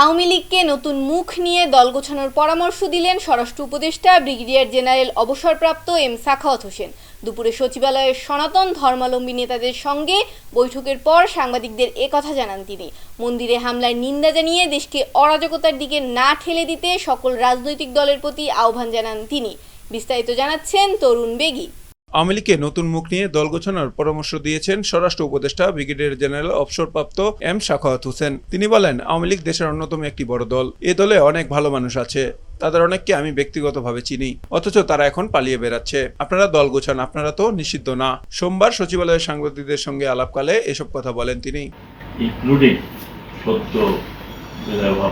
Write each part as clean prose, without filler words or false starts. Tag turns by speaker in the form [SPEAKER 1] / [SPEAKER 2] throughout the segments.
[SPEAKER 1] আওয়ামী লীগকে নতুন মুখ নিয়ে দল গোছানোর পরামর্শ দিলেন স্বরাষ্ট্র উপদেষ্টা ব্রিগেডিয়ার জেনারেল অবসরপ্রাপ্ত এম সাখাওয়াত হোসেন। দুপুরে সচিবালয়ের সনাতন ধর্মাবলম্বী নেতাদের সঙ্গে বৈঠকের পর সাংবাদিকদের একথা জানান তিনি। মন্দিরে হামলার নিন্দা জানিয়ে দেশকে অরাজকতার দিকে না ঠেলে দিতে সকল রাজনৈতিক দলের প্রতি আহ্বান জানান তিনি। বিস্তারিত জানাচ্ছেন তরুণ বেগী।
[SPEAKER 2] আওয়ামী লীগকে নতুন মুখ নিয়ে দল গোছানোর পরামর্শ দিয়েছেন স্বরাষ্ট্র উপদেষ্টা ব্রিগেডিয়ার জেনারেল অবসরপ্রাপ্ত এম সাখাওয়াত হোসেন। তিনি বলেন, আওয়ামী লীগ দেশের অন্যতম একটি বড় দল। এ দলে অনেক ভালো মানুষ আছে, তাদের অনেককে আমি ব্যক্তিগতভাবে চিনি, অথচ তারা এখন পালিয়ে বেড়াচ্ছে। আপনারা দল গোছান, আপনারা তো নিষিদ্ধ না। সোমবার সচিবালয়ের সাংবাদিকদের সঙ্গে আলাপকালে এসব কথা বলেন তিনি।
[SPEAKER 3] ইনক্লুডিং সত্য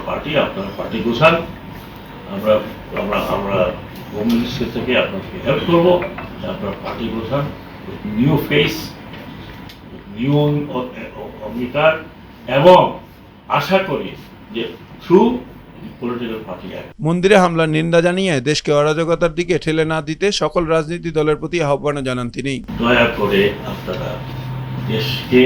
[SPEAKER 3] পার্টি, আপনারা পার্টি গোছান, আমরা হোম মিনিস্ট্রি থেকে আপনাকে হেল্প করবো। আপনার পার্টি গোছান, নিউ ফেস, নিউ অঙ্গীকার, এবং আশা করি যে থ্রু পলিটিক্যাল পার্টি অ্যাক্ট।
[SPEAKER 2] মন্দিরে হামলার নিন্দা জানিয়ে দেশকে অরাজকতার দিকে ঠেলে না দিতে সকল রাজনীতি দলের প্রতি আহ্বান জানান তিনি।
[SPEAKER 3] দয়া করে আপনারা দেশকে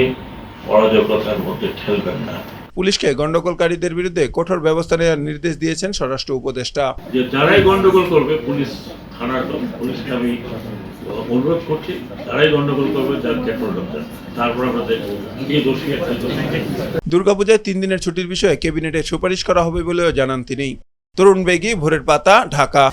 [SPEAKER 3] অরাজকতার মধ্যে ঠেলবেন না।
[SPEAKER 2] পুলিশকে গন্ডগোলকারীদের বিরুদ্ধে কঠোর ব্যবস্থা নেওয়ার নির্দেশ দিয়েছেন স্বরাষ্ট্র উপদেষ্টা।
[SPEAKER 3] যে যারাই গন্ডগোল করবে, পুলিশ থানার পুলিশকে আমি অনুরোধ করছি, যারাই গন্ডগোল করবে তারপর আমাদের এই দোষী একটা
[SPEAKER 2] দুর্গাপূজায় 3 দিনের ছুটির বিষয়ে ক্যাবিনেটে সুপারিশ করা হবে বলেও জানান তিনি। তরুণ বেগী, ভোরের পাতা, ঢাকা।